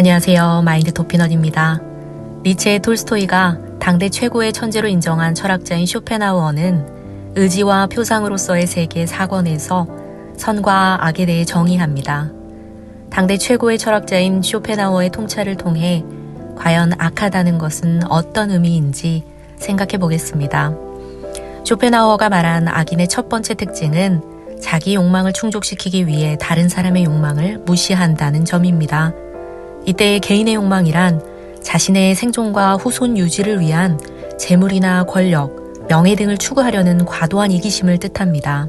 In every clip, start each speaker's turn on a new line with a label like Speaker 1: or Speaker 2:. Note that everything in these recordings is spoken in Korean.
Speaker 1: 안녕하세요. 마인드 토피넛입니다. 니체의 톨스토이가 당대 최고의 천재로 인정한 철학자인 쇼펜하우어는 의지와 표상으로서의 세계 4권에서 선과 악에 대해 정의합니다. 당대 최고의 철학자인 쇼펜하우어의 통찰을 통해 과연 악하다는 것은 어떤 의미인지 생각해 보겠습니다. 쇼펜하우어가 말한 악인의 첫 번째 특징은 자기 욕망을 충족시키기 위해 다른 사람의 욕망을 무시한다는 점입니다. 이때 개인의 욕망이란 자신의 생존과 후손 유지를 위한 재물이나 권력, 명예 등을 추구하려는 과도한 이기심을 뜻합니다.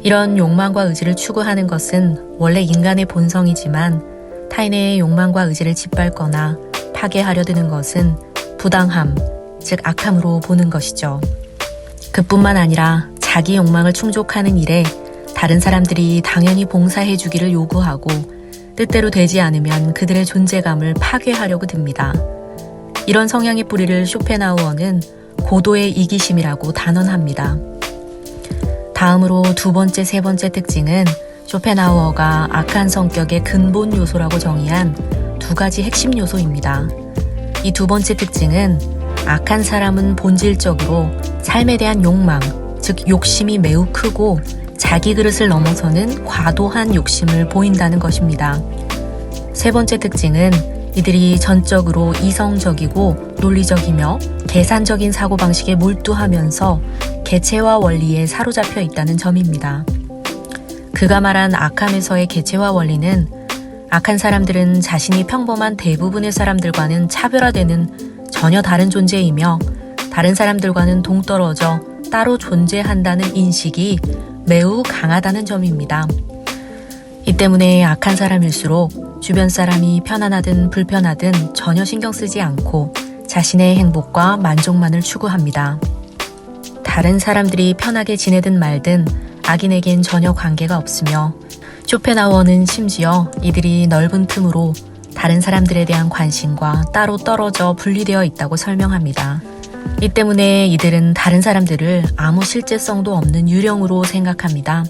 Speaker 1: 이런 욕망과 의지를 추구하는 것은 원래 인간의 본성이지만 타인의 욕망과 의지를 짓밟거나 파괴하려 드는 것은 부당함, 즉 악함으로 보는 것이죠. 그뿐만 아니라 자기 욕망을 충족하는 일에 다른 사람들이 당연히 봉사해 주기를 요구하고 뜻대로 되지 않으면 그들의 존재감을 파괴하려고 듭니다. 이런 성향의 뿌리를 쇼펜하우어는 고도의 이기심이라고 단언합니다. 다음으로 두 번째, 세 번째 특징은 쇼펜하우어가 악한 성격의 근본 요소라고 정의한 두 가지 핵심 요소입니다. 이 두 번째 특징은 악한 사람은 본질적으로 삶에 대한 욕망, 즉 욕심이 매우 크고 자기 그릇을 넘어서는 과도한 욕심을 보인다는 것입니다. 세 번째 특징은 이들이 전적으로 이성적이고 논리적이며 계산적인 사고방식에 몰두하면서 개체화 원리에 사로잡혀 있다는 점입니다. 그가 말한 악함에서의 개체화 원리는 악한 사람들은 자신이 평범한 대부분의 사람들과는 차별화되는 전혀 다른 존재이며 다른 사람들과는 동떨어져 따로 존재한다는 인식이 매우 강하다는 점입니다. 이 때문에 악한 사람일수록 주변 사람이 편안하든 불편하든 전혀 신경 쓰지 않고 자신의 행복과 만족만을 추구합니다. 다른 사람들이 편하게 지내든 말든 악인에겐 전혀 관계가 없으며 쇼펜하우어는 심지어 이들이 넓은 틈으로 다른 사람들에 대한 관심과 따로 떨어져 분리되어 있다고 설명합니다. 이 때문에 이들은 다른 사람들을 아무 실제성도 없는 유령으로 생각합니다.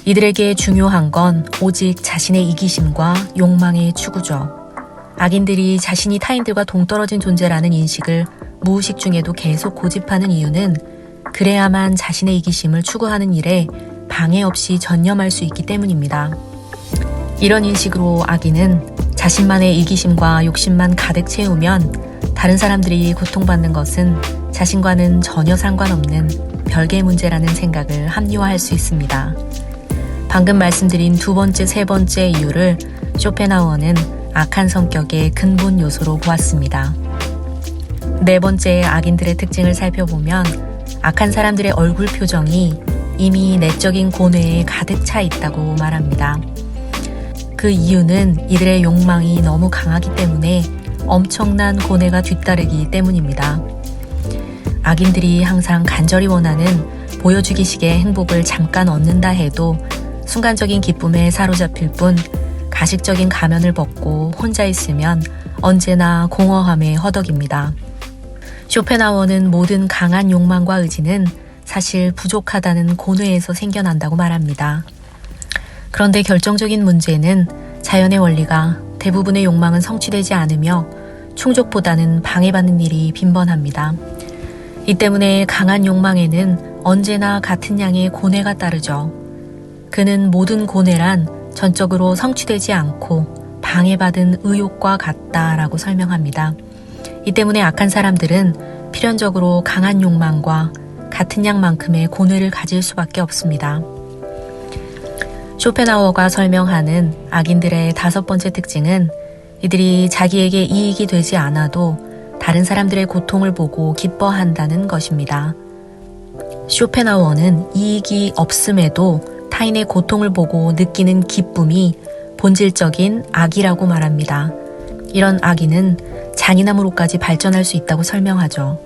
Speaker 1: 이들에게 중요한 건 오직 자신의 이기심과 욕망의 추구죠. 악인들이 자신이 타인들과 동떨어진 존재라는 인식을 무의식 중에도 계속 고집하는 이유는 그래야만 자신의 이기심을 추구하는 일에 방해 없이 전념할 수 있기 때문입니다. 이런 인식으로 악인은 자신만의 이기심과 욕심만 가득 채우면 다른 사람들이 고통받는 것은 자신과는 전혀 상관없는 별개의 문제라는 생각을 합리화할 수 있습니다. 방금 말씀드린 두 번째, 세 번째 이유를 쇼펜하우어는 악한 성격의 근본 요소로 보았습니다. 네 번째 악인들의 특징을 살펴보면 악한 사람들의 얼굴 표정이 이미 내적인 고뇌에 가득 차 있다고 말합니다. 그 이유는 이들의 욕망이 너무 강하기 때문에 엄청난 고뇌가 뒤따르기 때문입니다. 악인들이 항상 간절히 원하는 보여주기식의 행복을 잠깐 얻는다 해도 순간적인 기쁨에 사로잡힐 뿐 가식적인 가면을 벗고 혼자 있으면 언제나 공허함에 허덕입니다. 쇼펜하우어는 모든 강한 욕망과 의지는 사실 부족하다는 고뇌에서 생겨난다고 말합니다. 그런데 결정적인 문제는 자연의 원리가 대부분의 욕망은 성취되지 않으며 충족보다는 방해받는 일이 빈번합니다. 이 때문에 강한 욕망에는 언제나 같은 양의 고뇌가 따르죠. 그는 모든 고뇌란 전적으로 성취되지 않고 방해받은 의욕과 같다라고 설명합니다. 이 때문에 악한 사람들은 필연적으로 강한 욕망과 같은 양만큼의 고뇌를 가질 수밖에 없습니다. 쇼펜하우어가 설명하는 악인들의 다섯 번째 특징은 이들이 자기에게 이익이 되지 않아도 다른 사람들의 고통을 보고 기뻐한다는 것입니다. 쇼펜하우어는 이익이 없음에도 타인의 고통을 보고 느끼는 기쁨이 본질적인 악이라고 말합니다. 이런 악인은 잔인함으로까지 발전할 수 있다고 설명하죠.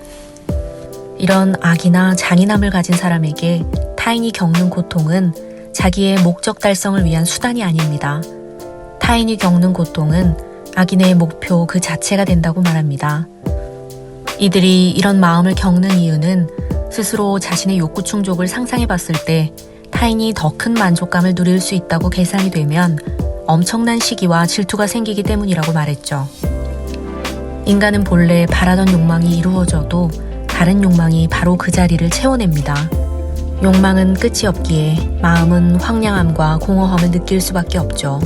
Speaker 1: 이런 악이나 잔인함을 가진 사람에게 타인이 겪는 고통은 자기의 목적 달성을 위한 수단이 아닙니다. 타인이 겪는 고통은 악인의 목표 그 자체가 된다고 말합니다. 이들이 이런 마음을 겪는 이유는 스스로 자신의 욕구 충족을 상상해 봤을 때 타인이 더 큰 만족감을 누릴 수 있다고 계산이 되면 엄청난 시기와 질투가 생기기 때문이라고 말했죠. 인간은 본래 바라던 욕망이 이루어져도 다른 욕망이 바로 그 자리를 채워냅니다. 욕망은 끝이 없기에 마음은 황량함과 공허함을 느낄 수밖에 없죠.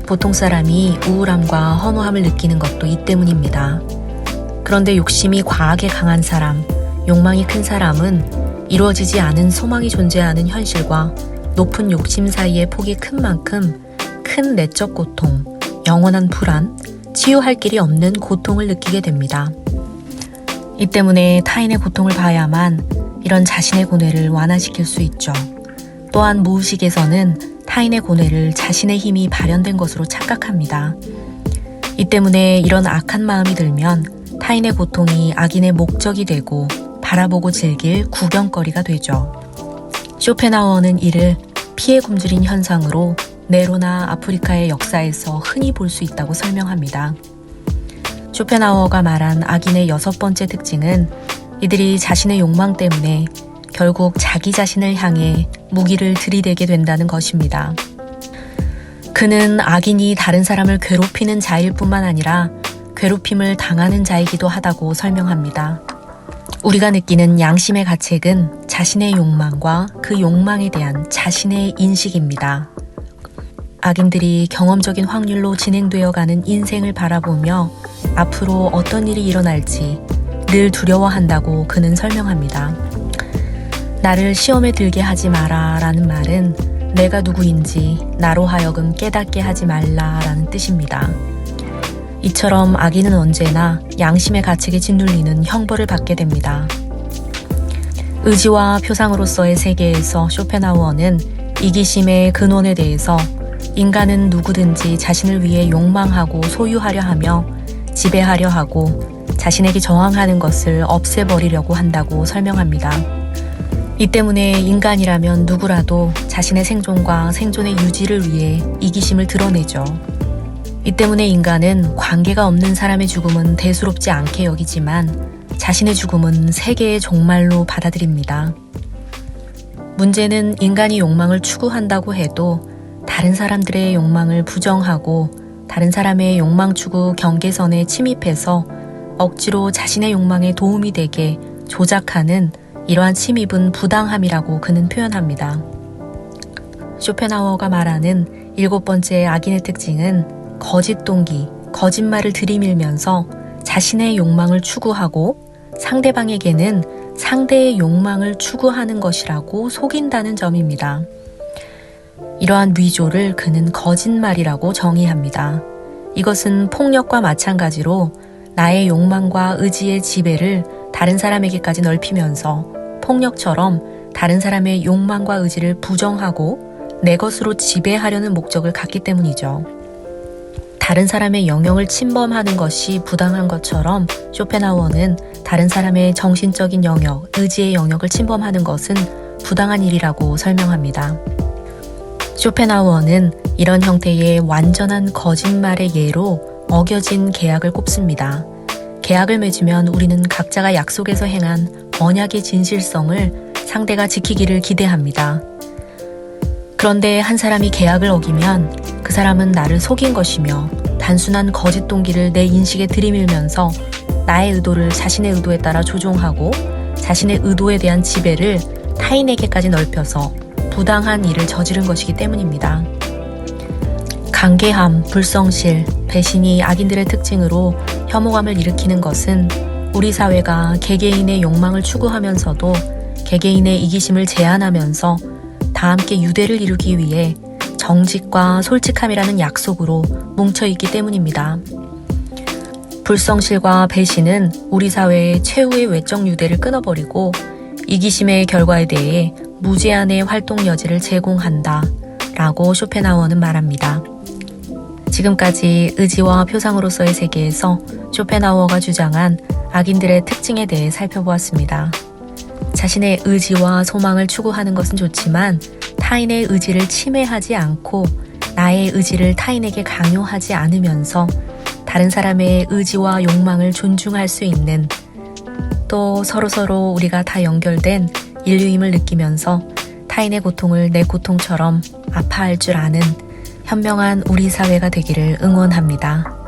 Speaker 1: 보통 사람이 우울함과 허무함을 느끼는 것도 이 때문입니다. 그런데 욕심이 과하게 강한 사람, 욕망이 큰 사람은 이루어지지 않은 소망이 존재하는 현실과 높은 욕심 사이의 폭이 큰 만큼 큰 내적 고통, 영원한 불안, 치유할 길이 없는 고통을 느끼게 됩니다. 이 때문에 타인의 고통을 봐야만 이런 자신의 고뇌를 완화시킬 수 있죠. 또한 무의식에서는 타인의 고뇌를 자신의 힘이 발현된 것으로 착각합니다. 이 때문에 이런 악한 마음이 들면 타인의 고통이 악인의 목적이 되고 바라보고 즐길 구경거리가 되죠. 쇼펜하우어는 이를 피해 굶주린 현상으로 네로나 아프리카의 역사에서 흔히 볼 수 있다고 설명합니다. 쇼펜하우어가 말한 악인의 6번째 특징은 이들이 자신의 욕망 때문에 결국 자기 자신을 향해 무기를 들이대게 된다는 것입니다. 그는 악인이 다른 사람을 괴롭히는 자일 뿐만 아니라 괴롭힘을 당하는 자이기도 하다고 설명합니다. 우리가 느끼는 양심의 가책은 자신의 욕망과 그 욕망에 대한 자신의 인식입니다. 악인들이 경험적인 확률로 진행되어가는 인생을 바라보며 앞으로 어떤 일이 일어날지 늘 두려워한다고 그는 설명합니다. 나를 시험에 들게 하지 마라 라는 말은 내가 누구인지 나로 하여금 깨닫게 하지 말라 라는 뜻입니다. 이처럼 악인은 언제나 양심의 가책에 짓눌리는 형벌을 받게 됩니다. 의지와 표상으로서의 세계에서 쇼펜하우어는 이기심의 근원에 대해서 인간은 누구든지 자신을 위해 욕망하고 소유하려 하며 지배하려 하고 자신에게 저항하는 것을 없애버리려고 한다고 설명합니다. 이 때문에 인간이라면 누구라도 자신의 생존과 생존의 유지를 위해 이기심을 드러내죠. 이 때문에 인간은 관계가 없는 사람의 죽음은 대수롭지 않게 여기지만 자신의 죽음은 세계의 종말로 받아들입니다. 문제는 인간이 욕망을 추구한다고 해도 다른 사람들의 욕망을 부정하고 다른 사람의 욕망 추구 경계선에 침입해서 억지로 자신의 욕망에 도움이 되게 조작하는 이러한 침입은 부당함이라고 그는 표현합니다. 쇼펜하우어가 말하는 7번째 악인의 특징은 거짓 동기, 거짓말을 들이밀면서 자신의 욕망을 추구하고 상대방에게는 상대의 욕망을 추구하는 것이라고 속인다는 점입니다. 이러한 위조를 그는 거짓말이라고 정의합니다. 이것은 폭력과 마찬가지로 나의 욕망과 의지의 지배를 다른 사람에게까지 넓히면서 폭력처럼 다른 사람의 욕망과 의지를 부정하고 내 것으로 지배하려는 목적을 갖기 때문이죠. 다른 사람의 영역을 침범하는 것이 부당한 것처럼 쇼펜하우어는 다른 사람의 정신적인 영역, 의지의 영역을 침범하는 것은 부당한 일이라고 설명합니다. 쇼펜하우어는 이런 형태의 완전한 거짓말의 예로 어겨진 계약을 꼽습니다. 계약을 맺으면 우리는 각자가 약속에서 행한 언약의 진실성을 상대가 지키기를 기대합니다. 그런데 한 사람이 계약을 어기면 그 사람은 나를 속인 것이며 단순한 거짓 동기를 내 인식에 들이밀면서 나의 의도를 자신의 의도에 따라 조종하고 자신의 의도에 대한 지배를 타인에게까지 넓혀서 부당한 일을 저지른 것이기 때문입니다. 간계함, 불성실, 배신이 악인들의 특징으로 혐오감을 일으키는 것은 우리 사회가 개개인의 욕망을 추구하면서도 개개인의 이기심을 제한하면서 다 함께 유대를 이루기 위해 정직과 솔직함이라는 약속으로 뭉쳐있기 때문입니다. 불성실과 배신은 우리 사회의 최후의 외적 유대를 끊어버리고 이기심의 결과에 대해 무제한의 활동 여지를 제공한다 라고 쇼펜하우어는 말합니다. 지금까지 의지와 표상으로서의 세계에서 쇼펜하우어가 주장한 악인들의 특징에 대해 살펴보았습니다. 자신의 의지와 소망을 추구하는 것은 좋지만 타인의 의지를 침해하지 않고 나의 의지를 타인에게 강요하지 않으면서 다른 사람의 의지와 욕망을 존중할 수 있는, 또 서로서로 우리가 다 연결된 인류임을 느끼면서 타인의 고통을 내 고통처럼 아파할 줄 아는 현명한 우리 사회가 되기를 응원합니다.